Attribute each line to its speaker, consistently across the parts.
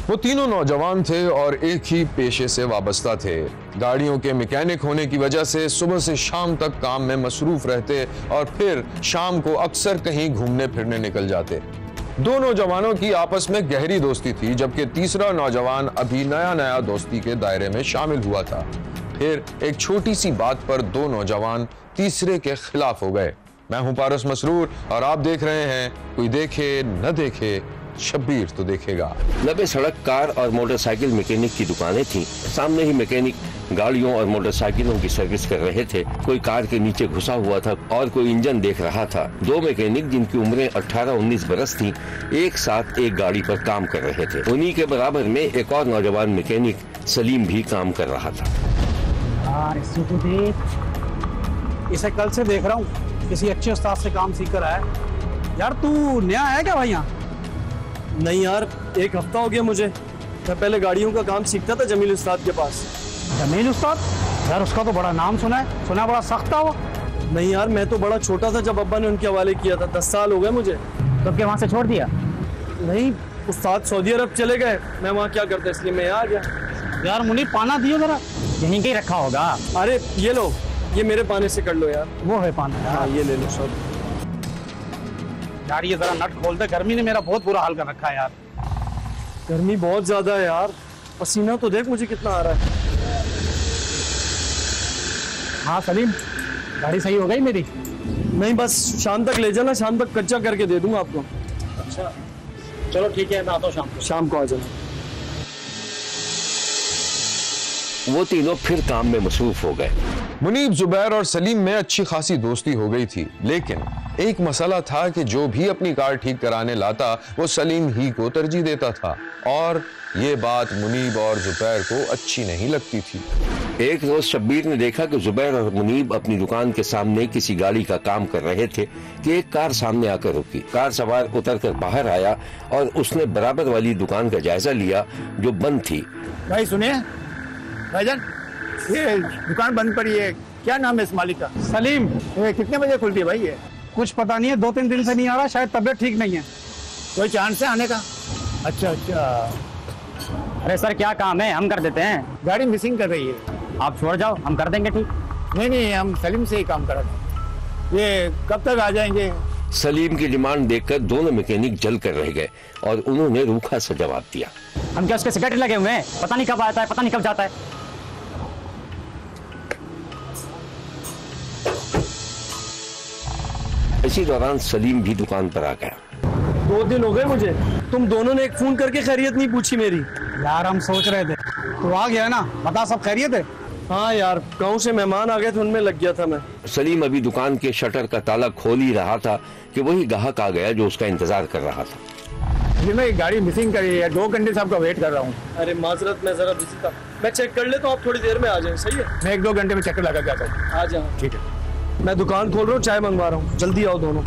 Speaker 1: वो तीनों नौजवान थे और एक ही पेशे से वाबस्ता थे। गाड़ियों के मैकेनिक होने की वजह से सुबह से शाम तक काम में मसरूफ रहते और फिर शाम को अक्सर कहीं घूमने फिरने निकल जाते। दो नौजवानों की आपस में गहरी दोस्ती थी, जबकि तीसरा नौजवान अभी नया नया दोस्ती के दायरे में शामिल हुआ था। फिर एक छोटी सी बात पर दो नौजवान तीसरे के खिलाफ हो गए। मैं हूं पारस मसरूर और आप देख रहे हैं कोई देखे न देखे, शब्बीर तो देखेगा।
Speaker 2: लबे सड़क कार और मोटरसाइकिल मैकेनिक की दुकानें थीं। सामने ही मैकेनिक गाड़ियों और मोटरसाइकिलों की सर्विस कर रहे थे। कोई कार के नीचे घुसा हुआ था और कोई इंजन देख रहा था। दो मैकेनिक जिनकी उम्रें 18-19 बरस थीं, एक साथ एक गाड़ी पर काम कर रहे थे। उन्हीं के बराबर में एक और नौजवान मैकेनिक सलीम भी काम कर रहा था।
Speaker 3: यार इसे तो देख, इसे कल से देख रहा हूँ, किसी अच्छे उस्ताद से काम सीख कर आया। यार तू नया है क्या भाई यहाँ?
Speaker 4: नहीं यार, एक हफ्ता हो गया मुझे। मैं पहले गाड़ियों का काम सीखता था जमील उस्ताद के पास।
Speaker 3: जमील उस्ताद? यार उसका तो बड़ा नाम सुना है, सुना बड़ा सख्त था वो।
Speaker 4: नहीं यार, मैं तो बड़ा छोटा था जब अब्बा ने उनके हवाले किया था। 10 साल हो गए मुझे।
Speaker 3: तो क्या वहाँ से छोड़ दिया?
Speaker 4: नहीं, उस्ताद सऊदी अरब चले गए, मैं वहाँ क्या करता, इसलिए मैं यहाँ आ गया।
Speaker 3: यार मुनीब पाना दियो जरा, यहीं के ही रखा होगा।
Speaker 4: अरे ये लो, ये मेरे पाने से कर लो यार।
Speaker 3: वो है पाना?
Speaker 4: हाँ ये ले लो सब।
Speaker 3: यार ये जरा नट खोल दे, गर्मी ने मेरा बहुत बुरा हाल कर रखा है यार।
Speaker 4: गर्मी बहुत ज्यादा है यार, पसीना तो देख मुझे कितना आ रहा है।
Speaker 3: हाँ सलीम, गाड़ी सही हो गई मेरी?
Speaker 4: नहीं बस शाम तक ले जाना, शाम तक कच्चा करके दे दूंगा आपको।
Speaker 3: अच्छा चलो ठीक है, मैं आता हूँ
Speaker 4: शाम को आ जाना।
Speaker 2: वो तीनों फिर काम में मसरूफ हो गए।
Speaker 1: मुनीब, जुबैर और सलीम में अच्छी खासी दोस्ती हो गई थी, लेकिन एक मसला था कि जो भी अपनी कार ठीक कराने लाता वो सलीम ही को तरजीह देता था और ये बात मुनीब और जुबैर को अच्छी नहीं लगती थी।
Speaker 2: एक रोज शब्बीर ने देखा कि जुबैर और मुनीब अपनी दुकान के सामने किसी गाड़ी का काम कर रहे थे कि एक कार सामने आकर रुकी। कार सवार उतरकर बाहर आया और उसने बराबर वाली दुकान का जायजा लिया जो बंद थी।
Speaker 5: भाई सुनिए भाईजान, ये दुकान बंद पड़ी है, क्या नाम है इस मालिक का?
Speaker 3: सलीम।
Speaker 5: ये कितने बजे खुलती है भाई? ये
Speaker 3: कुछ पता नहीं है, 2-3 दिन से नहीं आ रहा, शायद तबीयत ठीक नहीं है।
Speaker 5: कोई चांस है आने का? अच्छा अच्छा।
Speaker 3: अरे सर क्या काम है, हम कर देते हैं।
Speaker 5: गाड़ी मिसिंग कर रही है।
Speaker 3: आप छोड़ जाओ, हम कर देंगे ठीक।
Speaker 5: नहीं नहीं, हम सलीम से ही काम कर रहे थे। ये कब तक आ जाएंगे?
Speaker 2: सलीम की डिमांड देखकर दोनों मैकेनिक जल कर रह गए और उन्होंने रूखा सा जवाब दिया।
Speaker 3: हम क्या उसके सिगरेट लगे हुए हैं? पता नहीं कब आता है, पता नहीं कब जाता है।
Speaker 2: इसी दौरान सलीम भी दुकान पर आ गया।
Speaker 4: 2 दिन हो गए मुझे, तुम दोनों ने एक फोन करके खैरियत नहीं पूछी मेरी।
Speaker 3: यार हम सोच रहे थे तो आ गया ना, बता सब खैरियत है?
Speaker 4: हाँ यार, गाँव से मेहमान आ गए थे, उनमें लग गया था मैं।
Speaker 2: सलीम अभी दुकान के शटर का ताला खोल ही रहा था कि वही ग्राहक आ गया जो उसका इंतजार कर रहा था।
Speaker 5: जी मैं गाड़ी मिसिंग करी है, 2 घंटे से आपका वेट कर रहा हूँ।
Speaker 4: अरे माजरत, मैं जरा बिजी था, मैं चेक कर लेता हूँ, आप थोड़ी देर में आ जाए। सही है,
Speaker 5: मैं 1-2 घंटे में चक्कर लगा के आता हूँ।
Speaker 4: आ जाओ।
Speaker 5: ठीक है।
Speaker 4: मैं दुकान खोल रहा हूँ, चाय मंगवा रहा हूँ, जल्दी आओ दोनों।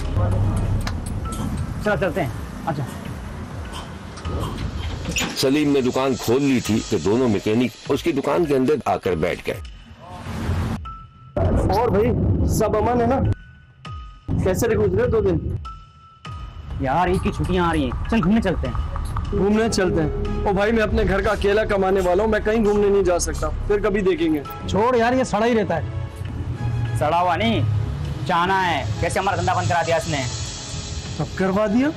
Speaker 3: चलो चलते हैं। अच्छा।
Speaker 2: सलीम ने दुकान खोल ली थी कि दोनों मैकेनिक उसकी दुकान के अंदर आकर बैठ गए।
Speaker 4: और भाई सब अमन है ना? कैसे गुजरे 2 दिन?
Speaker 3: यार ईद की छुट्टियां आ रही हैं, चल घूमने चलते हैं।
Speaker 4: घूमने चलते हैं? ओ भाई मैं अपने घर का अकेला कमाने वाला हूँ, मैं कहीं घूमने नहीं जा सकता, फिर कभी देखेंगे।
Speaker 3: छोड़ यार, ये सड़ा ही रहता है। सड़ा हुआ नहीं, चाहना है। कैसे हमारा धंधा बंद करा दिया इसने।
Speaker 4: सब करवा दिया?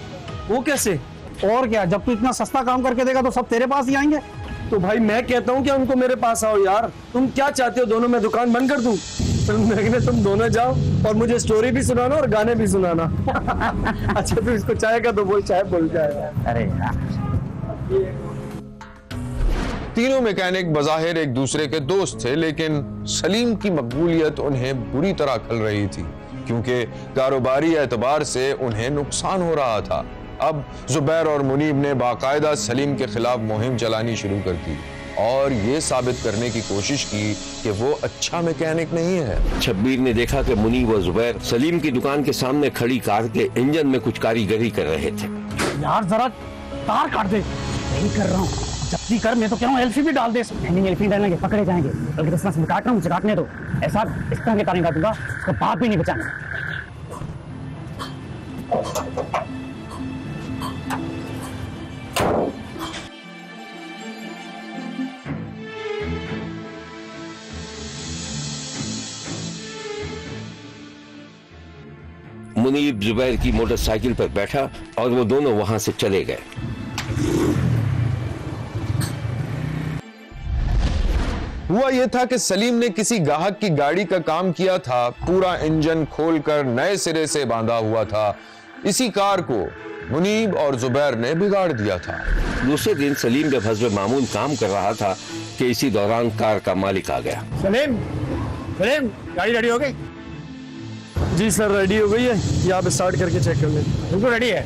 Speaker 4: वो कैसे?
Speaker 3: और क्या, जब तू इतना सस्ता काम करके देगा तो सब तेरे पास ही आएंगे।
Speaker 4: तो भाई मैं कहता हूँ कि उनको मेरे पास आओ यार। तुम क्या चाहते हो, दोनों मैं दुकान बंद कर दूं? तुम दोनों जाओ और मुझे स्टोरी भी सुनाना और गाने भी सुनाना। अच्छा तो इसको चाय का तो बोल, चाय बोल जाएगा।
Speaker 3: अरे यार।
Speaker 1: तीनों मैकेनिक बज़ाहिर एक दूसरे के दोस्त थे, लेकिन सलीम की मकबूलियत उन्हें बुरी तरह खल रही थी क्योंकि कारोबारी एतबार से उन्हें नुकसान हो रहा था। अब जुबैर और मुनीब ने बाकायदा सलीम के खिलाफ मुहिम चलानी शुरू कर दी और ये साबित करने की कोशिश की कि वो अच्छा मैकेनिक नहीं है।
Speaker 2: शब्बीर ने देखा कि मुनीब और जुबैर सलीम की दुकान के सामने खड़ी कार के इंजन में कुछ कारीगरी कर रहे थे।
Speaker 3: यार जरा तार काट दे। यही कर रहा हूँ, जल्दी कर। मैं तो कह रहा हूँ एलसी भी डाल दे। नहीं एलसी डालेंगे पकड़े जाएंगे, बल्कि तो मैं काट रहा हूँ, मुझे काटने दो। ऐसा इस तरह के तारें काटूंगा उसका बाप भी नहीं बचाना।
Speaker 2: मुनीब जुबैर की मोटरसाइकिल पर बैठा और वो दोनों वहां से चले गए।
Speaker 1: हुआ यह था कि सलीम ने किसी ग्राहक की गाड़ी का काम किया था, पूरा इंजन खोलकर नए सिरे से बांधा हुआ था। इसी कार को मुनीब और जुबैर ने बिगाड़ दिया था।
Speaker 2: दूसरे दिन सलीम जब हस्ब मामूल काम कर रहा था कि इसी दौरान कार का मालिक आ गया।
Speaker 5: सलीम, सलीम, गाड़ी रेडी हो गई?
Speaker 4: जी सर, रेडी हो गई है। ये आप स्टार्ट करके चेक कर लें।
Speaker 5: बिल्कुल रेडी है।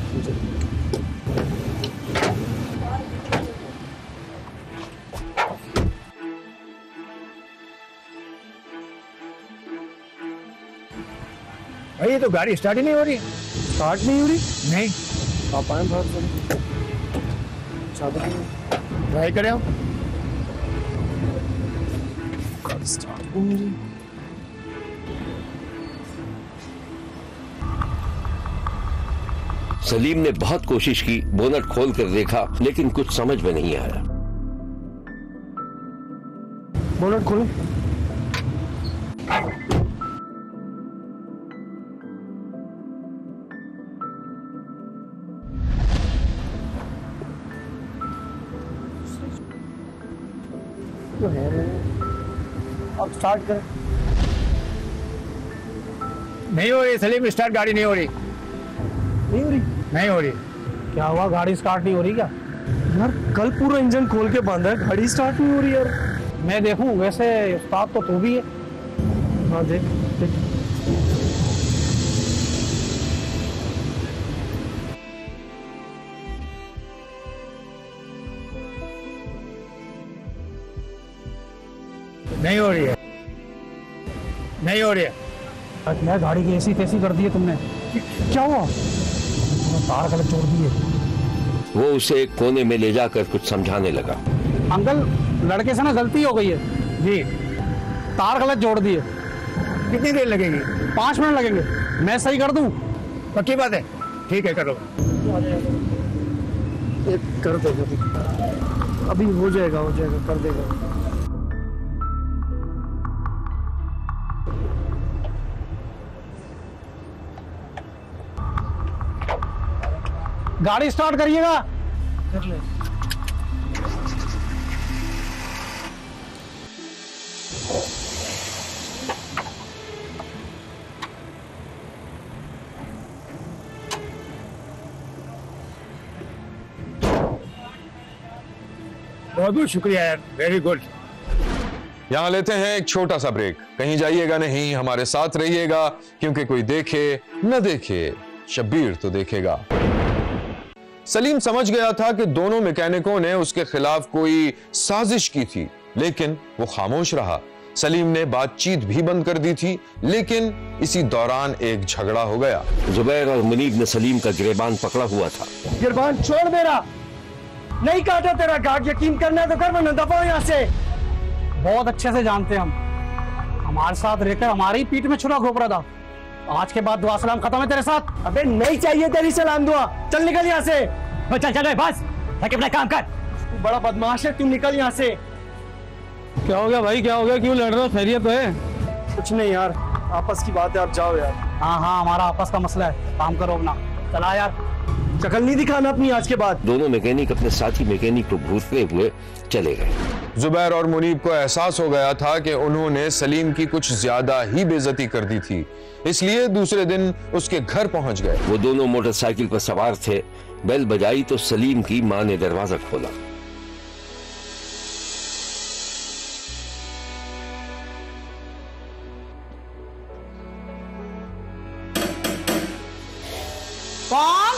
Speaker 5: भाई ये तो गाड़ी स्टार्ट ही नहीं हो रही है।
Speaker 4: स्टार्ट नहीं हो रही?
Speaker 5: नहीं,
Speaker 4: आप आए बाहर से।
Speaker 5: ट्राई करें आप।
Speaker 4: स्टार्ट नहीं हो रही।
Speaker 2: सलीम ने बहुत कोशिश की, बोनट खोल कर देखा, लेकिन कुछ समझ में नहीं आया।
Speaker 4: बोनट खोलो। तो है अब स्टार्ट करें।
Speaker 5: नहीं हो रही सलीम, स्टार्ट गाड़ी नहीं हो रही।
Speaker 4: नहीं हो रही?
Speaker 5: नहीं हो रही।
Speaker 3: क्या हुआ, गाड़ी स्टार्ट नहीं हो रही क्या?
Speaker 4: यार कल पूरा इंजन खोल के बांधा है, गाड़ी स्टार्ट नहीं हो रही यार।
Speaker 3: मैं देखूं, वैसे उस्ताद तो तू भी है।
Speaker 4: हाँ देख देख।
Speaker 5: नहीं हो रही है, नहीं हो रही है।
Speaker 3: क्या गाड़ी की ऐसी तैसी कर दी है तुमने?
Speaker 4: क्या हुआ?
Speaker 3: तार गलत जोड़ दिए।
Speaker 2: वो उसे एक कोने में ले जाकर कुछ समझाने लगा।
Speaker 3: अंकल, लड़के से ना गलती हो गई है
Speaker 5: जी,
Speaker 3: तार गलत जोड़ दिए।
Speaker 5: कितनी देर लगेगी?
Speaker 3: 5 मिनट लगेंगे, मैं सही कर दूं?
Speaker 5: पक्की बात है? ठीक है, करो।
Speaker 4: कर देगा अभी, हो जाएगा कर देगा।
Speaker 3: गाड़ी स्टार्ट करिएगा।
Speaker 4: कर ले।
Speaker 5: बहुत बहुत शुक्रिया यार, वेरी गुड।
Speaker 1: यहां लेते हैं एक छोटा सा ब्रेक। कहीं जाइएगा नहीं, हमारे साथ रहिएगा, क्योंकि कोई देखे न देखे, शब्बीर तो देखेगा। सलीम समझ गया था कि दोनों मैकेनिकों ने उसके खिलाफ कोई साजिश की थी, लेकिन वो खामोश रहा। सलीम ने बातचीत भी बंद कर दी थी, लेकिन इसी दौरान एक झगड़ा हो गया।
Speaker 2: जुबैर और मुनीब ने सलीम का गिरबान पकड़ा हुआ था।
Speaker 4: गिरबान छोड़ मेरा, नहीं काटा तेरा गाग। यकीन करना है तो कर, वरना दबाओ यहाँ से।
Speaker 3: बहुत अच्छे से जानते हैं हम, हमारे साथ रहकर हमारी पीठ में छुरा घोंप रहा था। आज के बाद दुआ सलाम खत्म है तेरे साथ।
Speaker 4: अबे नहीं चाहिए तेरी सलाम दुआ, चल निकल यहाँ से।
Speaker 3: चल चल बस, जाके अपना काम कर।
Speaker 4: तू बड़ा बदमाश है, तू निकल यहाँ से।
Speaker 3: क्या हो गया भाई, क्या हो गया? क्यों लड़ रहे हो? खैरियत तो है?
Speaker 4: कुछ नहीं यार, आपस की बात है, आप जाओ यार।
Speaker 3: हाँ, हमारा आपस का मसला है, काम करो अपना। चला यार,
Speaker 4: शक्ल नहीं दिखाना अपनी आज के बाद।
Speaker 2: दोनों मैकेनिक अपने साथी मैकेनिक को घूरते हुए चले गए।
Speaker 1: जुबैर और मुनीब को एहसास हो गया था कि उन्होंने सलीम की कुछ ज्यादा ही बेइज्जती कर दी थी, इसलिए दूसरे दिन उसके घर पहुंच गए।
Speaker 2: वो दोनों मोटरसाइकिल पर सवार थे। बेल बजाई तो सलीम की मां ने दरवाजा खोला।
Speaker 6: कौन?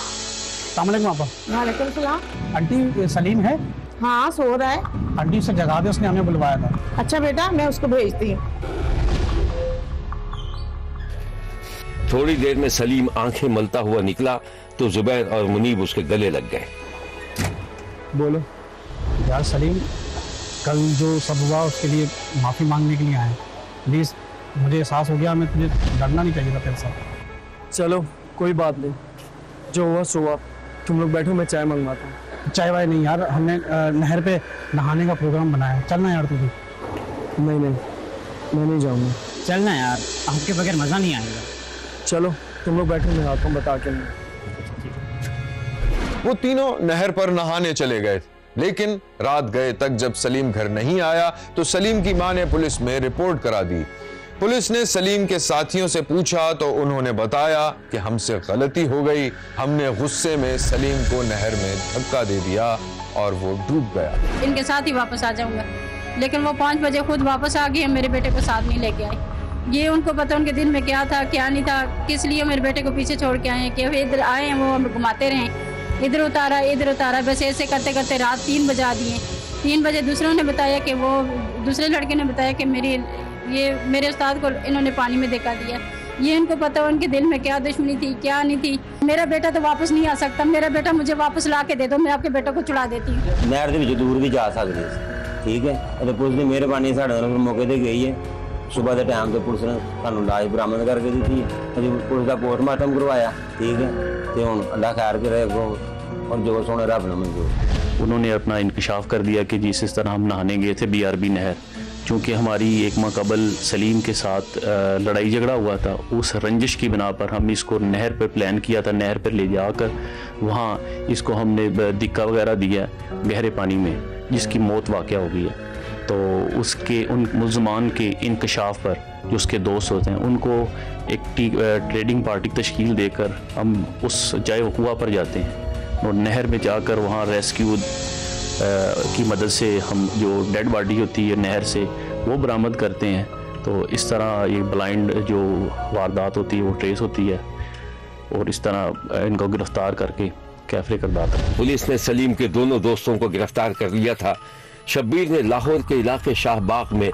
Speaker 3: अस्सलामुअलैकुम आपा।
Speaker 6: वालेकुम सलाम।
Speaker 3: आंटी, सलीम है?
Speaker 6: हाँ, सो रहा है।
Speaker 3: आंटी से जगा दे, उसने हमें बुलवाया था।
Speaker 6: अच्छा बेटा, मैं उसको भेजती हूँ।
Speaker 2: थोड़ी देर में सलीम आंखें मलता हुआ निकला तो जुबैर और मुनीब उसके गले लग गए।
Speaker 4: बोलो
Speaker 3: यार सलीम, कल जो सब हुआ उसके लिए माफी मांगने के लिए आए। प्लीज, मुझे एहसास हो गया, मैं तुझे लड़ना नहीं चाहिए था तेरे साथ।
Speaker 4: चलो कोई बात नहीं, जो हुआ सो हुआ। तुम लोग बैठो, मैं चाय मंगवाता हूँ।
Speaker 3: चाय वाय नहीं यार, हमने नहर पे नहाने का प्रोग्राम बनाया है। चलना यार तू भी।
Speaker 4: नहीं मैं नहीं जाऊँगा।
Speaker 3: चलना यार, आपके बगैर मजा नहीं आएगा।
Speaker 4: चलो तुम लोग बैठो, मैं आता हूँ बता के।
Speaker 1: वो तीनों नहर पर नहाने चले गए, लेकिन रात गए तक जब सलीम घर नहीं आया तो सलीम की मां ने पुलिस में रिपोर्ट करा दी। पुलिस ने सलीम के साथियों से पूछा तो उन्होंने बताया कि हमसे गलती हो गई, हमने गुस्से में सलीम को नहर में धक्का दे दिया और वो डूब गया।
Speaker 7: इनके साथ ही वापस आ जाऊंगा, लेकिन वो 5 बजे खुद वापस आ गई, मेरे बेटे को साथ नहीं लेके आई। ये उनको पता उनके दिल में क्या था क्या नहीं था, किस लिए मेरे बेटे को पीछे छोड़ के आए हैं, कि इधर आए हैं वो हमें घुमाते रहे, इधर उतारा, बस ऐसे करते करते रात 3 बजा दिए। 3 बजे दूसरों ने बताया कि वो दूसरे लड़के ने बताया कि मेरे उस्ताद को इन्होंने पानी में धक्का दिया। ये इनको पता उनके दिल में क्या दुश्मनी थी क्या नहीं थी। मेरा बेटा तो वापस नहीं आ सकता, मेरा बेटा मुझे वापस ला के दे दो, मैं आपके बेटे को छुड़ा देती हूँ।
Speaker 8: नहर के दूर भी जा सकती है, ठीक है। तो पुलिस ने मेहरबानी साढ़े मौके पर गई है। सुबह के टाइम तो पुलिस ने सानू लाश बरामद करके दी थी, पुलिस का पोस्टमार्टम करवाया, ठीक है। तो हम अल्लाह खैर के रहे और जो सोने रब ने मंजूर।
Speaker 9: उन्होंने अपना इंकशाफ कर दिया कि जिस तरह हम नहाने गए थे BRB नहर, चूँकि हमारी एक माह कबल सलीम के साथ लड़ाई झगड़ा हुआ था, उस रंजिश की बिना पर हम इसको नहर पर प्लान किया था, नहर पर ले जाकर वहाँ इसको हमने दिक्का वगैरह दिया गहरे पानी में, जिसकी मौत वाक़या हो गई है। तो उसके उन मुल्ज़मान के इंकशाफ पर जो उसके दोस्त होते हैं उनको एक ट्रेडिंग पार्टी तश्कील देकर हम उस जाए वक़ूआ पर जाते हैं और नहर में जाकर वहाँ रेस्क्यू की मदद से हम जो डेड बॉडी होती है नहर से वो बरामद करते हैं। तो इस तरह ये ब्लाइंड जो वारदात होती है वो ट्रेस होती है और इस तरह इनको गिरफ्तार करके कैफरे कर दाता है।
Speaker 2: पुलिस ने सलीम के दोनों दोस्तों को गिरफ्तार कर लिया था। शब्बीर ने लाहौर के इलाके शाहबाग में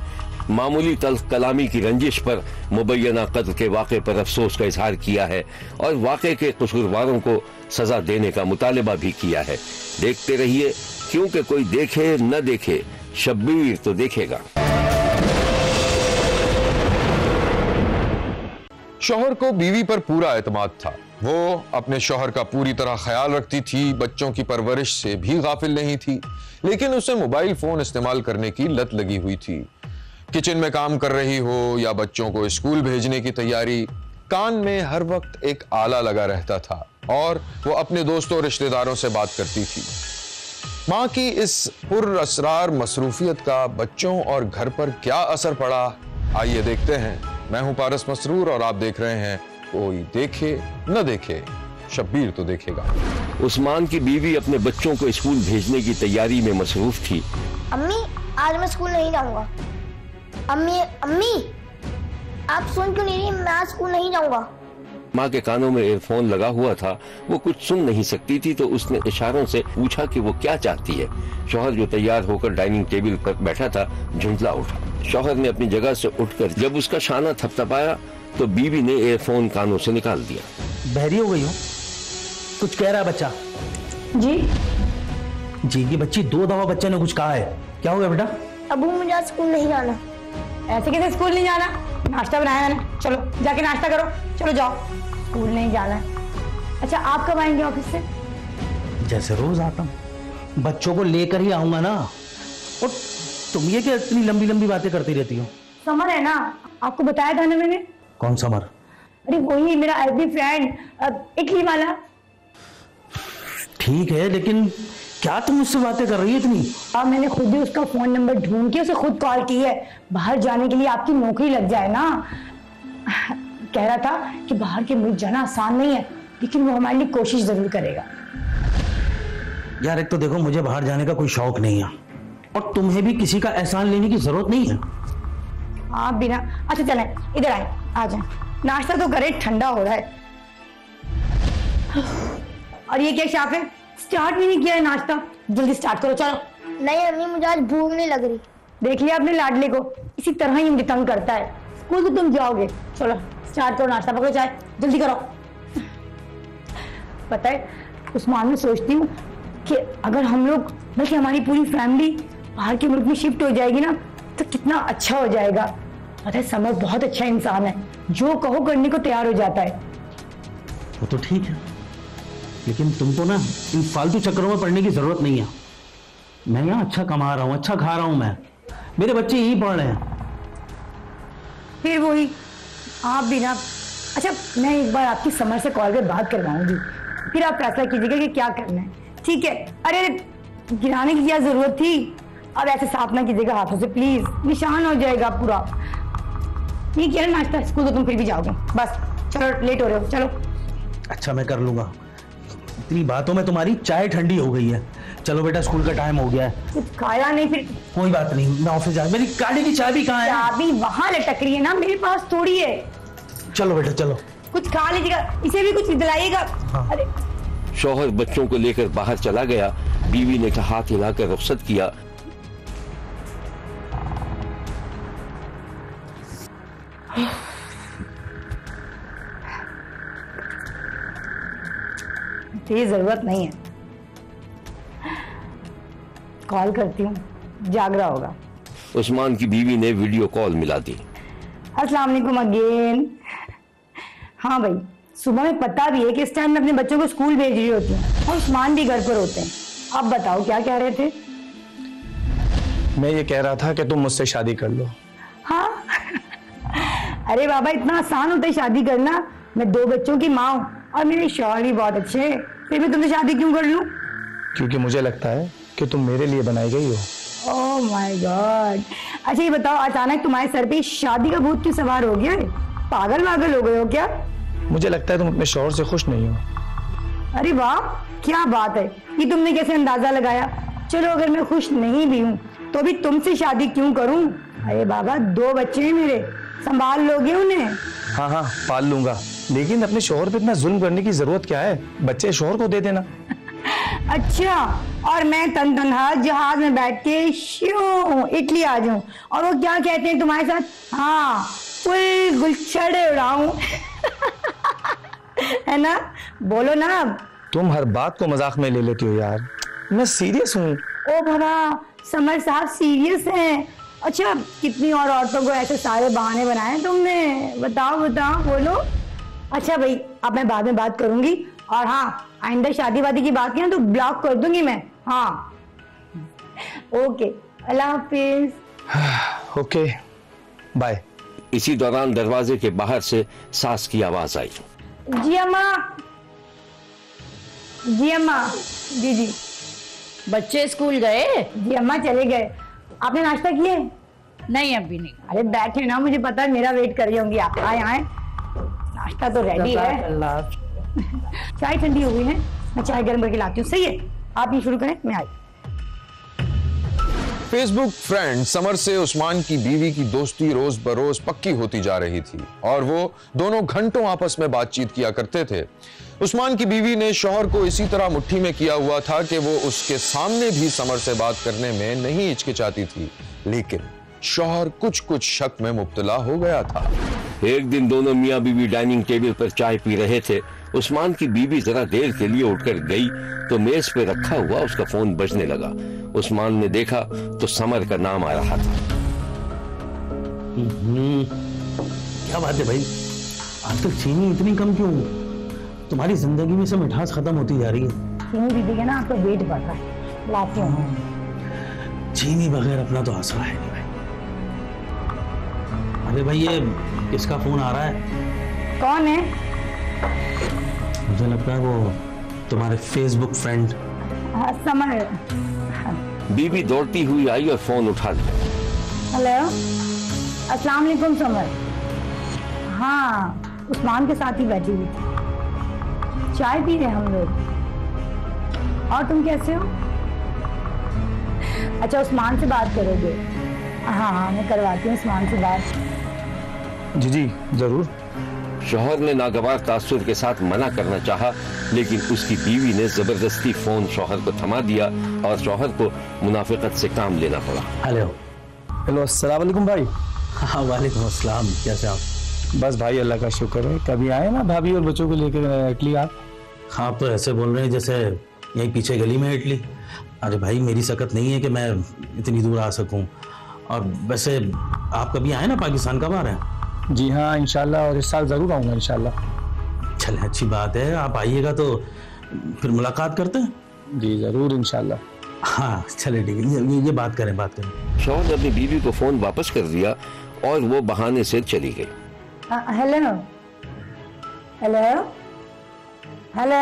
Speaker 2: मामूली तल्ख कलामी की रंजिश पर मुबैना कत्ल के वाक़े पर अफसोस का इजहार किया है और वाक़े के कसूरवारों को सजा देने का मुतालबा भी किया है। देखते रहिए, क्योंकि कोई देखे न देखे, शब्बीर तो देखेगा।
Speaker 1: शौहर को बीवी पर पूरा एतमाद था। वो अपने शौहर का पूरी तरह ख्याल रखती थी, बच्चों की परवरिश से भी गाफिल नहीं थी, लेकिन उसे मोबाइल फोन इस्तेमाल करने की लत लगी हुई थी। किचन में काम कर रही हो या बच्चों को स्कूल भेजने की तैयारी, कान में हर वक्त एक आला लगा रहता था और वो अपने दोस्तों रिश्तेदारों से बात करती थी। माँ की इस पुरअसरार मसरूफियत का बच्चों और घर पर क्या असर पड़ा, आइए देखते हैं। मैं हूं पारस मसरूर और आप देख रहे हैं कोई देखे न देखे, शब्बीर तो देखेगा।
Speaker 2: उस्मान की बीवी अपने बच्चों को स्कूल भेजने की तैयारी में मसरूफ थी।
Speaker 10: अम्मी, आज मैं स्कूल नहीं जाऊंगा। अम्मी अम्मी, आप सुन क्यों नहीं रही? मैं आज स्कूल नहीं जाऊंगा।
Speaker 2: माँ के कानों में एयरफोन लगा हुआ था, वो कुछ सुन नहीं सकती थी, तो उसने इशारों से पूछा कि वो क्या चाहती है। शौहर जो तैयार होकर डाइनिंग टेबल पर बैठा था झुंझला उठा। शौहर ने अपनी जगह से उठकर जब उसका शाना थपथपाया तो बीवी ने एयरफोन कानों से निकाल दिया।
Speaker 3: बहरी हो गई हो? कुछ कह रहा है बच्चा? जी की बच्ची 2 दफा बच्चे ने कुछ कहा है, क्या हो गया बेटा?
Speaker 10: अबू, मुझे आज स्कूल नहीं जाना।
Speaker 6: ऐसे कैसे स्कूल नहीं जाना? नाश्ता बनाया मैंने, चलो जाके नाश्ता करो, चलो जाओ। स्कूल नहीं जाना। अच्छा, आप कब आएंगे ऑफिस से?
Speaker 3: जैसे रोज आता हूँ, बच्चों को लेकर ही आऊंगा ना। और तुम ये क्या इतनी लंबी लंबी बातें करती रहती हो?
Speaker 6: समर है ना, आपको बताया था ना मैंने।
Speaker 3: कौन समर?
Speaker 6: अरे वही मेरा आईबी फ्रेंड, इटली वाला।
Speaker 3: ठीक है, लेकिन क्या तुम उससे बातें कर रही हो इतनी?
Speaker 6: मैंने खुद ही उसका फोन नंबर ढूंढ के उसे खुद कॉल की है। बाहर जाने के लिए आपकी नौकरी लग जाए ना। कह रहा था कि बाहर के मुल्क जाना आसान नहीं है, लेकिन वो हमारे लिए कोशिश जरूर करेगा।
Speaker 3: यार, एक तो देखो, मुझे बाहर जाने का कोई शौक नहीं है और तुम्हें भी किसी का एहसान लेने की जरूरत नहीं है।
Speaker 6: आप बिना, अच्छा चले इधर आए, आ जाए, नाश्ता तो करें, ठंडा हो रहा है। और ये क्या शाफ है, स्टार्ट भी नहीं किया है नाश्ता, जल्दी स्टार्ट करो, चलो।
Speaker 10: नहीं अम्मी, मुझे आज भूख नहीं लग रही।
Speaker 6: देख लिया अपने लाडले को, इसी तरह ही मुझे तंग करता है। स्कूल तो तुम जाओगे, चलो स्टार्ट करो, नाश्ता पकड़ो, चाय जल्दी करो। पता है, उस्मान में सोचती हूँ कि अगर हम लोग, बल्कि हमारी पूरी फैमिली बाहर के मुल्क में शिफ्ट हो जाएगी ना, तो कितना अच्छा हो जाएगा। पता है, समर बहुत अच्छा इंसान है, जो कहो करने को तैयार हो जाता है।
Speaker 3: वो तो ठीक है, लेकिन तुमको ना इन फालतू चक्करों में पड़ने की जरूरत नहीं है। मैं यहाँ अच्छा कमा रहा हूँ, अच्छा खा रहा हूँ, मैं, मेरे बच्चे यही पढ़ रहे हैं।
Speaker 6: फिर वही, आप भी ना अच्छा मैं एक बार आपकी समर से कॉल पे बात करवाऊंगी, फिर आप फैसला कीजिएगा कि क्या करना है, ठीक है? अरे गिराने की क्या जरूरत थी, अब ऐसे साफ ना कीजिएगा हाथों से प्लीज, निशान हो जाएगा पूरा। ठीक है ना, नाश्ता स्कूल तो तुम फिर भी जाओगे, बस चलो लेट हो रहे हो, चलो।
Speaker 3: अच्छा मैं कर लूंगा, इतनी बातों में तुम्हारी चाय ठंडी हो गई है। चलो बेटा स्कूल का टाइम हो गया है।
Speaker 6: कुछ खाया नहीं फिर?
Speaker 3: कोई बात नहीं, मैं ऑफिस जा, मेरी गाड़ी की चाबी कहाँ है?
Speaker 6: चाबी वहां लटक रही है ना, मेरे पास थोड़ी है।
Speaker 3: चलो बेटा चलो।
Speaker 6: कुछ खा लीजिएगा, इसे भी कुछ दिलाइएगा। हाँ। अरे
Speaker 2: शौहर बच्चों को लेकर बाहर चला गया। बीवी ने हाथ हिलाकर रुखसत किया।
Speaker 6: ये जरूरत नहीं है, कॉल करती हूँ, जाग रहा होगा।
Speaker 2: उस्मान की बीवी ने वीडियो कॉल मिला दी।
Speaker 6: अस्सलाम वालेकुम अगेन। हाँ भाई, सुबह में पता भी है कि इस टाइम में अपने बच्चों को स्कूल भेज रही होती हूँ और उस्मान भी घर पर होते हैं। अब बताओ क्या कह रहे थे?
Speaker 3: मैं ये कह रहा था कि तुम मुझसे शादी कर लो।
Speaker 6: हाँ अरे बाबा, इतना आसान होता है शादी करना? मैं 2 बच्चों की माँ हूँ और मेरे शौहर भी बहुत अच्छे हैं, फिर मैं तुमसे शादी क्यों कर लूं?
Speaker 3: क्योंकि मुझे लगता है कि तुम मेरे लिए बनाई गई हो।
Speaker 6: Oh my God. अच्छा ये बताओ, अचानक तुम्हारे सर पे शादी का भूत क्यों सवार हो गया है? पागल हो गए हो क्या?
Speaker 3: मुझे लगता है तुम अपने शौहर से खुश नहीं हो।
Speaker 6: अरे वाह, क्या बात है, ये तुमने कैसे अंदाजा लगाया? चलो अगर मैं खुश नहीं भी हूँ तो भी तुमसे शादी क्यों करूँ? अरे बाबा 2 बच्चे हैं मेरे, संभाल लोगे उन्हें?
Speaker 3: हाँ हाँ पाल लूंगा, लेकिन अपने शौहर पे इतना जुल्म करने की जरूरत क्या है? बच्चे शौहर को दे देना।
Speaker 6: अच्छा, और मैं तनहा जहाज में बैठ के इटली आ जाऊं और वो क्या कहते हैं तुम्हारे साथ? हाँ, फुल गुलछड़े उड़ाऊं है ना? बोलो ना अब।
Speaker 3: तुम हर बात को मजाक में ले लेती हो यार, मैं सीरियस हूँ।
Speaker 6: ओ बाबा, समर साहब सीरियस हैं? अच्छा, कितनी और औरतों को ऐसे सारे बहाने बनाए तुमने? बताओ बताओ, बोलो। अच्छा भाई, अब मैं बाद में बात करूंगी, और हाँ आइंदा शादी वादी की बात की ना तो ब्लॉक कर दूंगी मैं। हाँ ओके, अल्लाह हाफिज।
Speaker 3: Okay bye.
Speaker 2: इसी दौरान दरवाजे के बाहर से सास की आवाज आई।
Speaker 6: जी अम्मा, जी अम्मा, जी जी।
Speaker 11: बच्चे स्कूल गए?
Speaker 6: जी अम्मा चले गए। आपने नाश्ता किए?
Speaker 11: नहीं अभी नहीं।
Speaker 6: अरे बैठे ना, मुझे पता है मेरा वेट कर रही होंगी आप। आए आए, नाश्ता तो रेडी है। चाय ठंडी हो गई है, मैं चाय गर्म करके लाती हूँ। सही है, आप ये शुरू करें, मैं आई।
Speaker 1: फेसबुक फ्रेंड समर से उस्मान की बीवी की दोस्ती रोज बरोज पक्की होती जा रही थी और वो दोनों घंटों आपस में बातचीत किया करते थे। उस्मान की बीवी ने शौहर को इसी तरह मुट्ठी में किया हुआ था कि वो उसके सामने भी समर से बात करने में नहीं हिचकिचाती थी, लेकिन शौहर कुछ कुछ शक में मुब्तला हो गया था।
Speaker 2: एक दिन दोनों मियाँ बीवी डाइनिंग टेबल पर चाय पी रहे थे। उस्मान की बीवी जरा देर के लिए उठकर गई तो मेज पे रखा हुआ उसका फोन बजने लगा। उस्मान ने देखा तो समर का नाम आ रहा था।
Speaker 3: क्या बात है भाई, आज तक चीनी इतनी कम क्यों? तुम्हारी जिंदगी में से मिठास खत्म होती जा रही है।
Speaker 6: चीनी दीदी का ना आपका वेट बढ़ रहा है, लाती हूँ।
Speaker 3: चीनी बगैर अपना तो आसरा है नहीं भाई। अरे भाई ये किसका फोन आ रहा है?
Speaker 6: कौन है?
Speaker 3: मुझे लगता है वो तुम्हारे फेसबुक फ्रेंड।
Speaker 6: समर।
Speaker 2: बीवी दौड़ती हुई आई और फोन उठा लिया।
Speaker 6: हेलो, अस्सलाम वालेकुम समर। हाँ, उस्मान के साथ ही बैठी हुई थी, चाय पी रहे हम लोग। और तुम कैसे हो? अच्छा, उस्मान से बात करोगे? हाँ हाँ, मैं करवाती हूँ उस्मान से बात।
Speaker 3: जी जी जरूर।
Speaker 2: शौहर ने नागवार तासुर के साथ मना करना चाहा, लेकिन उसकी बीवी ने जबरदस्ती फोन शौहर को थमा दिया और शौहर को मुनाफिकत से काम लेना पड़ा।
Speaker 3: हेलो हेलो, अस्सलाम वालेकुम भाई। हाँ वालेकुम अस्सलाम, कैसे आप? बस भाई अल्लाह का शुक्र है। कभी आए ना भाभी और बच्चों को लेकर इटली आप? हाँ, आप तो ऐसे बोल रहे हैं जैसे यहीं पीछे गली में इटली। अरे भाई मेरी सकत नहीं है कि मैं इतनी दूर आ सकूं। और वैसे आप कभी आए ना पाकिस्तान, कब आ रहे हैं? जी हाँ इंशाल्लाह, और इस साल ज़रूर आऊँगा इंशाल्लाह। चले अच्छी बात है, आप आइएगा तो फिर मुलाकात करते हैं। जी ज़रूर इंशाल्लाह। हाँ चले ठीक है, ये बात करें।
Speaker 2: शौहर ने अपनी बीवी को फोन वापस कर दिया और वो बहाने से चली गई।
Speaker 6: हेलो, हेलो हेलो,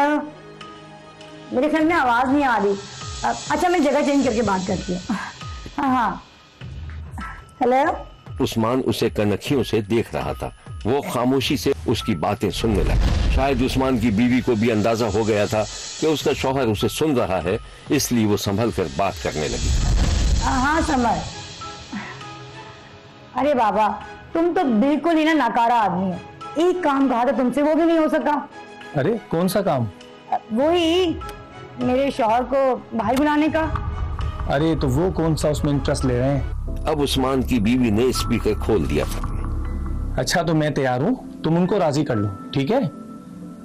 Speaker 6: मेरे ख्याल में आवाज नहीं आ रही। अच्छा मैं जगह चेंज करके बात करती हूँ। हाँ हाँ, हेलो।
Speaker 2: उस्मान उसे कनखियों से देख रहा था। वो खामोशी से उसकी बातें सुनने लगा। शायद उस्मान की बीवी को भी अंदाजा हो गया था कि उसका शौहर उसे सुन रहा है, इसलिए वो संभल कर बात करने लगी।
Speaker 6: हाँ समर, अरे बाबा तुम तो बिल्कुल ही ना नकारा आदमी हो। एक काम कहा था तुमसे, वो भी नहीं हो सका।
Speaker 4: अरे कौन सा काम?
Speaker 6: वही मेरे शौहर को भाई बनाने का।
Speaker 4: अरे तो वो कौन सा उसमें इंटरेस्ट ले रहे हैं?
Speaker 2: अब उस्मान की बीवी ने स्पीकर खोल दिया था।
Speaker 4: अच्छा तो मैं तैयार हूँ, तुम उनको राजी कर लो, ठीक है?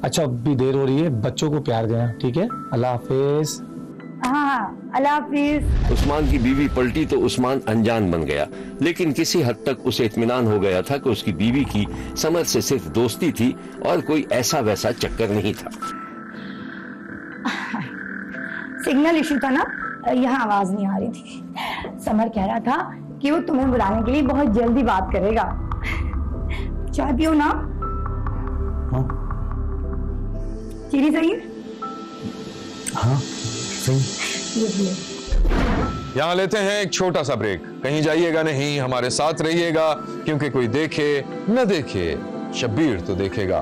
Speaker 4: अच्छा अभी देर हो रही है, बच्चों को प्यार देना, ठीक है? अल्लाह हाफिज।
Speaker 6: हाँ अल्लाह हाफिज।
Speaker 2: उस्मान की बीवी पलटी तो उस्मान अनजान बन गया, लेकिन किसी हद तक उसे इत्मीनान हो गया था कि उसकी बीवी की समर से सिर्फ दोस्ती थी और कोई ऐसा वैसा चक्कर नहीं था।
Speaker 6: सिग्नल इशू था ना, यहाँ आवाज नहीं आ रही थी। समर कह रहा था कि वो तुम्हें बुलाने के लिए बहुत जल्दी बात करेगा। चाय पियो ना?
Speaker 4: हाँ
Speaker 6: चीनी सही है?
Speaker 4: हाँ सही।
Speaker 1: यहाँ लेते हैं एक छोटा सा ब्रेक। कहीं जाइएगा नहीं, हमारे साथ रहिएगा, क्योंकि कोई देखे न देखे शब्बीर तो देखेगा।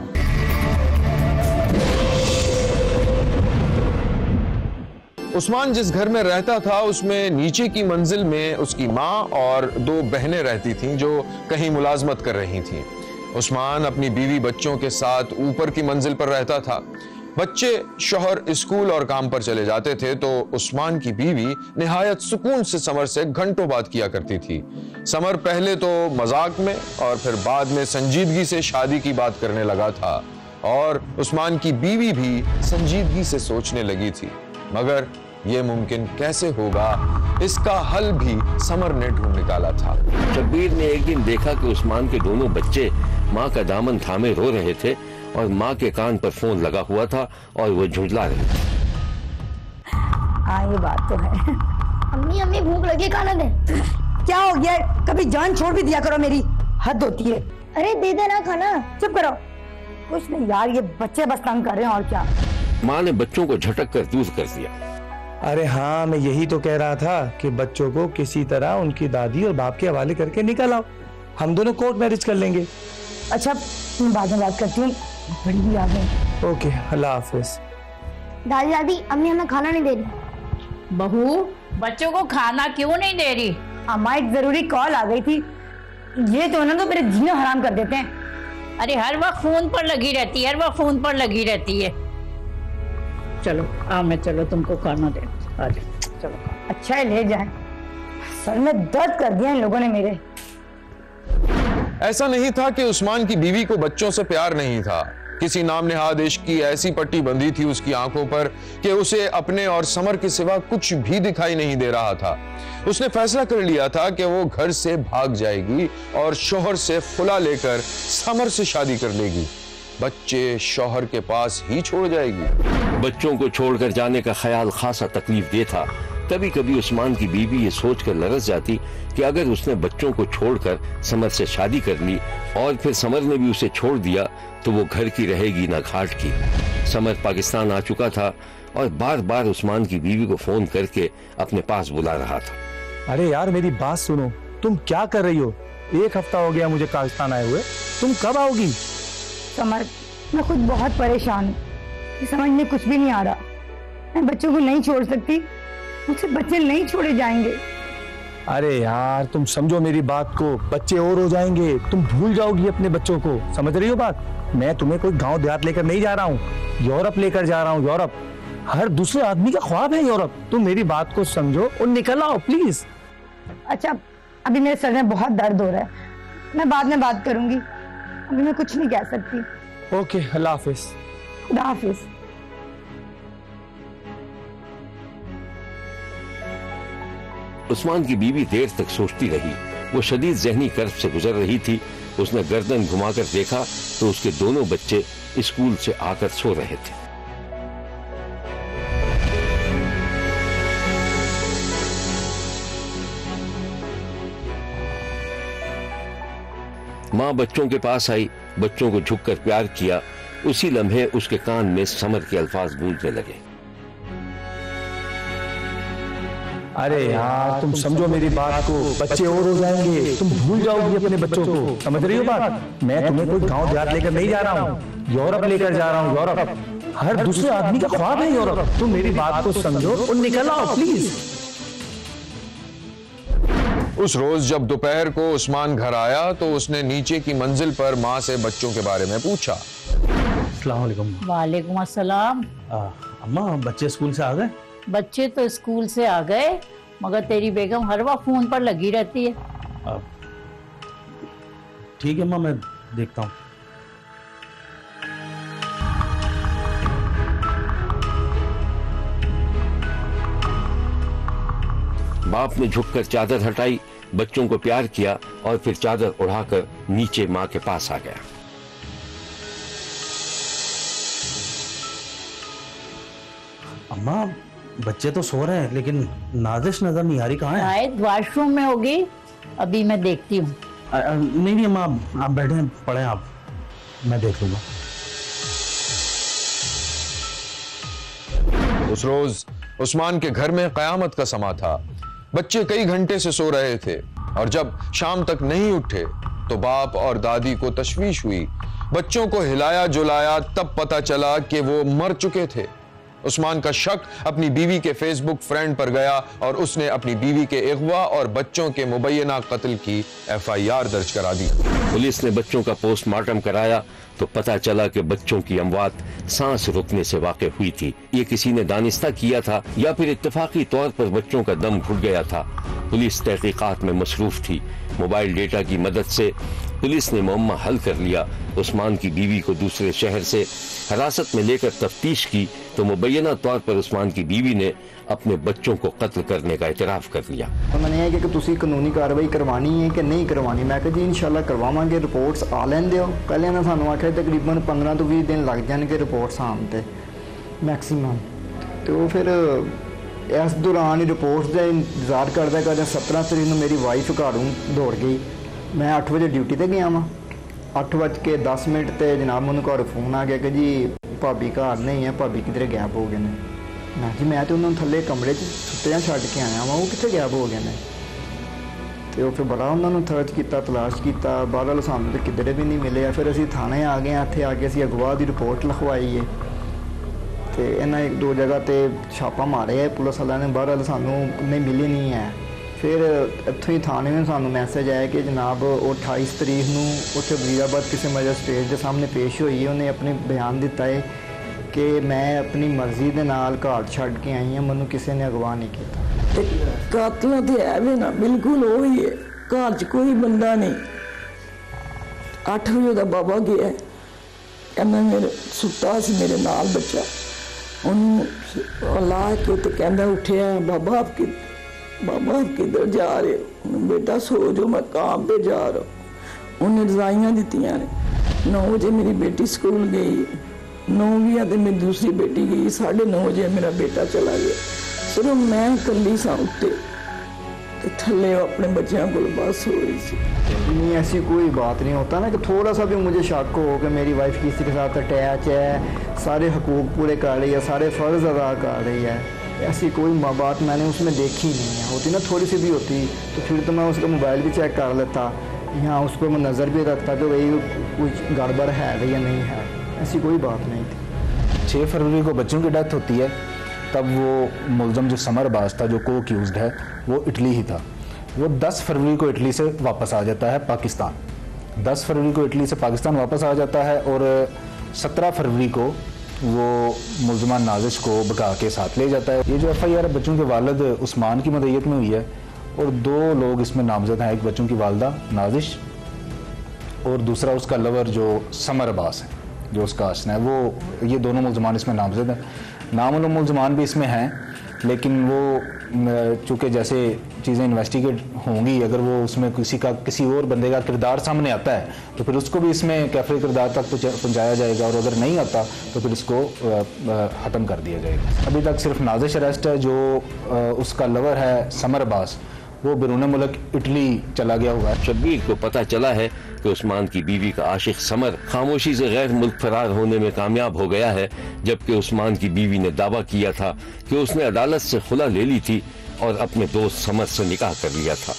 Speaker 1: उस्मान जिस घर में रहता था उसमें नीचे की मंजिल में उसकी माँ और 2 बहनें रहती थीं जो कहीं मुलाजमत कर रही थीं। उस्मान अपनी बीवी बच्चों के साथ ऊपर की मंजिल पर रहता था। बच्चे शौहर स्कूल और काम पर चले जाते थे तो उस्मान की बीवी निहायत सुकून से समर से घंटों बात किया करती थी। समर पहले तो मजाक में और फिर बाद में संजीदगी से शादी की बात करने लगा था और उस्मान की बीवी भी संजीदगी से सोचने लगी थी, मगर यह मुमकिन कैसे होगा, इसका हल भी समर ने ढूंढ निकाला था।
Speaker 2: शब्बीर ने एक दिन देखा कि उस्मान के दोनों बच्चे माँ का दामन थामे रो रहे थे और माँ के कान पर फोन लगा हुआ था और वो झुंझला रही थी।
Speaker 6: हाँ ये बात तो है।
Speaker 10: अम्मी अम्मी भूख लगी, खाना दे।
Speaker 6: क्या हो गया? कभी जान छोड़ भी दिया करो, मेरी हद होती है।
Speaker 10: अरे दे देना खाना।
Speaker 6: चुप करो। कुछ नहीं यार, ये बच्चे बस तंग कर रहे हैं और क्या।
Speaker 2: माँ ने बच्चों को झटक कर दूर कर दिया।
Speaker 4: अरे हाँ मैं यही तो कह रहा था कि बच्चों को किसी तरह उनकी दादी और बाप के हवाले करके निकल आओ, हम दोनों कोर्ट मैरिज कर लेंगे।
Speaker 6: अच्छा मैं बाद में बात करती हूँ, बड़ी भी आ गई।
Speaker 4: ओके अल्लाह हाफिज।
Speaker 10: दादी दादी अम्मी हमें खाना नहीं दे रही।
Speaker 11: बहू बच्चों को खाना क्यों नहीं दे रही?
Speaker 6: अम्मा एक जरूरी कॉल आ गई थी, ये तो ना तो मेरे जीने हराम कर देते हैं।
Speaker 11: अरे हर वक्त फोन पर लगी रहती है, हर वक्त फोन पर लगी रहती है। चलो मैं चलो तुमको खाना दे। आ जाओ चलो।
Speaker 6: अच्छा है ले जाए, सर में दर्द कर दिया इन लोगों ने मेरे।
Speaker 1: ऐसा नहीं था कि उस्मान की बीवी को बच्चों से प्यार नहीं था। किसी नाम नेहाद इश्क की ऐसी पट्टी बंधी थी उसकी आंखों पर कि उसे अपने और समर के सिवा कुछ भी दिखाई नहीं दे रहा था। उसने फैसला कर लिया था कि वो घर से भाग जाएगी और शौहर से खुला लेकर समर से शादी कर लेगी। बच्चे शौहर के पास ही छोड़ जाएगी।
Speaker 2: बच्चों को छोड़कर जाने का ख्याल खासा तकलीफ दे था। कभी कभी उस्मान की बीवी ये सोचकर लरस जाती कि अगर उसने बच्चों को छोड़कर समर से शादी कर ली और फिर समर ने भी उसे छोड़ दिया तो वो घर की रहेगी ना घाट की। समर पाकिस्तान आ चुका था और बार बार उस्मान की बीवी को फोन करके अपने पास बुला रहा था।
Speaker 4: अरे यार मेरी बात सुनो, तुम क्या कर रही हो? 1 हफ्ता हो गया मुझे पाकिस्तान आए हुए, तुम कब आओगी?
Speaker 6: समर मैं खुद बहुत परेशान हूँ, समझ में कुछ भी नहीं आ रहा। मैं बच्चों को नहीं छोड़ सकती, मुझसे बच्चे नहीं छोड़े जाएंगे।
Speaker 4: अरे यार तुम समझो मेरी बात को, बच्चे और हो जाएंगे, तुम भूल जाओगी अपने बच्चों को। समझ रही हो बात? मैं तुम्हें कोई गांव देहात लेकर नहीं जा रहा हूँ, यूरोप लेकर जा रहा हूँ। यूरोप हर दूसरे आदमी का ख्वाब है यूरोप। तुम मेरी बात को समझो और निकल आओ प्लीज।
Speaker 6: अच्छा अभी मेरे सर में बहुत दर्द हो रहा है, मैं बाद में बात करूंगी, अभी मैं कुछ नहीं कह सकती।
Speaker 4: ओके अल्लाह हाफिज।
Speaker 6: खुदा हाफिज।
Speaker 2: उस्मान की बीवी देर तक सोचती रही। वो शदीद ज़हनी कर्ब से गुजर रही थी। उसने गर्दन घुमाकर देखा तो उसके दोनों बच्चे स्कूल से आकर सो रहे थे। माँ बच्चों के पास आई, बच्चों को झुककर प्यार किया। उसी लम्हे उसके कान में समर के अल्फाज गूंजने लगे।
Speaker 12: अरे यार तुम समझो मेरी बात को, बच्चे और हो जाएंगे, तुम भूल जाओगी अपने बच्चों को, समझ रही हो बात? मैं तुम्हें कोई गांव देहात लेकर नहीं जा रहा हूँ, यूरोप लेकर जा रहा हूँ। यूरोप हर दूसरे आदमी का ख्वाब है यूरोप। तुम मेरी बात को समझो और निकल आओ प्लीज।
Speaker 1: उस रोज जब दोपहर को उस्मान घर आया तो उसने नीचे की मंजिल पर माँ से बच्चों के बारे में पूछा।
Speaker 12: अस्सलाम वालेकुम।
Speaker 11: वालेकुम अस्सलाम।
Speaker 12: अम्मा बच्चे स्कूल से आ गए?
Speaker 11: बच्चे तो स्कूल से आ गए, मगर तेरी बेगम हर वक्त फोन पर लगी रहती है।
Speaker 12: ठीक है अम्मा, मैं देखता हूँ।
Speaker 2: बाप ने झुककर चादर हटाई, बच्चों को प्यार किया और फिर चादर उड़ाकर नीचे माँ के पास आ गया।
Speaker 12: अम्मा बच्चे तो सो रहे हैं, लेकिन नाजिश नजर नहीं आ रही, कहाँ है?
Speaker 11: शायद वॉशरूम में होगी, अभी मैं देखती हूँ।
Speaker 12: नहीं नहीं अम्मा आप बैठे पढ़े, आप, मैं देख लूंगा।
Speaker 1: उस रोज उस्मान के घर में कयामत का समा था। बच्चे कई घंटे से सो रहे थे और जब शाम तक नहीं उठे तो बाप और दादी को तशवीश हुई। बच्चों को हिलाया जुलाया तब पता चला कि वो मर चुके थे। उस्मान का शक अपनी बीवी के फेसबुक फ्रेंड पर गया और उसने अपनी बीवी के अगवा और बच्चों के मुबैना कत्ल की FIR दर्ज करा दी।
Speaker 2: पुलिस ने बच्चों का पोस्टमार्टम कराया तो पता चला कि बच्चों की अमवात सांस रुकने से वाक़ई हुई थी। ये किसी ने दानिस्ता किया था या फिर इत्तेफाकी तौर पर बच्चों का दम घुट गया था। पुलिस तहकीकात में मसरूफ थी। मोबाइल डेटा की मदद से पुलिस ने मुअम्मा हल कर लिया। उस्मान की बीवी को दूसरे शहर से हिरासत में लेकर तफ्तीश की तो मुबैना तौर पर उस्मान की बीवी ने अपने बच्चों को कत्ल करने का इतराफ कर लिया।
Speaker 13: उन्होंने यह कि तुसी कानूनी कार्रवाई करवानी है कि नहीं करवानी। मैं कहा जी इंशाल्लाह करवावांगे, रिपोर्ट्स आ लैन दिओ। पहले ना सानू आख्या तकरीबन 15 तो 20 दिन लग जाएंगे रिपोर्ट्स आने ते मैक्सीमम। तो फिर इस दौरान ही रिपोर्ट्स का इंतजार करते करते 17 तरीक मेरी वाइफ घरों दौड़ गई। मैं 8 बजे ड्यूटी पर गया वहाँ, 8:10 ते जनाब मैंने घर फोन आ गया कि जी भाभी घर नहीं है, भाभी किधरे गैप हो गए हैं। मैं जी मैं तो उन्होंने थले कमरे सुत्तियां छड़ के आया वहाँ, वो कितने गैप हो गए हैं। तो फिर बड़ा उन्होंने सर्च किया, तलाश किया, बहरहाल सानू तो किधरे भी नहीं मिले। फिर असी थाने आ गए, इत्थे आके असी अगवा की रिपोर्ट लिखवाई है। तो इन्हें 1-2 जगह पर छापा मारे है पुलिस वाले ने, बहरहाल सानू नहीं मिली नहीं है। फिर इतों ही थाने में सानू मैसेज आया कि जनाब वो 28 तरीक को उत्थे वजीराबाद किसी मजिस्ट्रेट के सामने पेश हुई है। उन्हें अपने बयान दिता है कि मैं अपनी मर्जी के नाल घर छड़ के आई हूँ, मैनू किसी ने अगवा नहीं किया।
Speaker 14: कातल तो है भी ना, बिल्कुल वो ही है, घर च कोई बंदा नहीं। 8 बजे का बाबा गया, कहना मेरे सुता सी मेरे नाल बच्चा, उन्होंने ला के तो कहना उठिया बाबा आप किधर जा रहे हो? बेटा सो जो, मैं काम पे जा रहा हूँ। उन्हें रजाइयाँ दित्तियां ने। 9 बजे मेरी बेटी स्कूल गई, 9 बजे मेरी दूसरी बेटी गई, 9:30 बजे मेरा बेटा चला गया। सिर्फ मैं कली सा उत्ते थले अपने बच्चों को बस हो रही थी।
Speaker 13: नहीं ऐसी कोई बात नहीं होता ना कि थोड़ा सा भी मुझे शक हो कि मेरी वाइफ किसी के साथ अटैच है, सारे हकूक पूरे कर रही है, सारे फ़र्ज अदा कर रही है, ऐसी कोई बात मैंने उसमें देखी नहीं है। होती ना थोड़ी सी भी होती तो फिर तो मैं उसका मोबाइल भी चेक कर लेता, यहाँ उस पर मैं नज़र भी रखता कि भाई कुछ गड़बड़ है या नहीं है। ऐसी कोई बात नहीं थी।
Speaker 12: 6 फरवरी को बच्चों की डेथ होती है, तब वो मुलजम जो समर अब्बास था, जो को अक्यूज्ड है, वो इटली ही था। वो 10 फरवरी को इटली से वापस आ जाता है पाकिस्तान। 10 फरवरी को इटली से पाकिस्तान वापस आ जाता है और 17 फरवरी को वो मुलजमान नाजिश को भगा के साथ ले जाता है। ये जो FIR है बच्चों के वालिद उस्मान की मदईयत में हुई है और 2 लोग इसमें नामजद हैं, एक बच्चों की वालदा नाजिश और दूसरा उसका लवर जो समर अब्बास है, जो उसका आशना है। वो ये दोनों मुलजमान इसमें नामजद हैं। नामालूम मुलजमान भी इसमें हैं, लेकिन वो चूँकि जैसे चीज़ें इन्वेस्टिगेट होंगी, अगर वो उसमें किसी और बंदे का किरदार सामने आता है तो फिर उसको भी इसमें कैफरे किरदार तक पहुँचाया जाएगा, और अगर नहीं आता तो फिर इसको ख़त्म कर दिया जाएगा। अभी तक सिर्फ नाजिश अरेस्ट है, जो उसका लवर है समर अब्बास, वो बैरून मुल्क इटली चला गया हुआ है।
Speaker 2: शब्बीर को पता चला है कि उस्मान की बीवी का आशिक समर खामोशी से गैर मुल्क फरार होने में कामयाब हो गया है, जबकि उस्मान की बीवी ने दावा किया था कि उसने अदालत से खुला ले ली थी और अपने दोस्त समर से निकाह कर लिया था।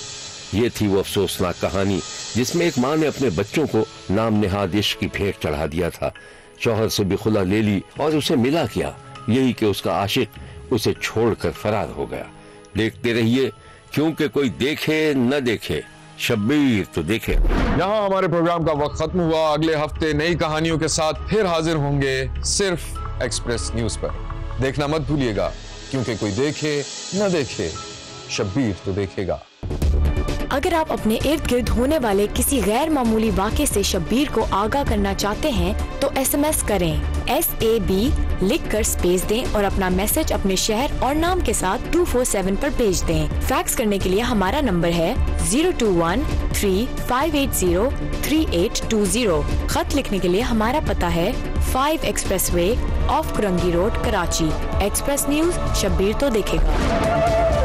Speaker 2: ये थी वो अफसोसनाक कहानी जिसमें एक माँ ने अपने बच्चों को नाम नेहाद इश्क की भेंट चढ़ा दिया था। शौहर से भी खुला ले ली और उसे मिला क्या, यही कि उसका आशिक उसे छोड़कर फरार हो गया। देखते रहिए, क्योंकि कोई देखे न देखे, शब्बीर तो देखे।
Speaker 1: यहाँ हमारे प्रोग्राम का वक्त खत्म हुआ। अगले हफ्ते नई कहानियों के साथ फिर हाजिर होंगे, सिर्फ एक्सप्रेस न्यूज पर। देखना मत भूलिएगा, क्योंकि कोई देखे न देखे, शब्बीर तो देखेगा।
Speaker 15: अगर आप अपने इर्द गिर्द होने वाले किसी गैर मामूली वाक़े से शब्बीर को आगाह करना चाहते हैं तो SMS करें SAB लिख कर स्पेस दें और अपना मैसेज अपने शहर और नाम के साथ 247 पर भेज दें। फैक्स करने के लिए हमारा नंबर है 021-3580-3820। खत लिखने के लिए हमारा पता है 5 express way of Korangi road, Karachi. Express news, Shabbir तो देखेगा।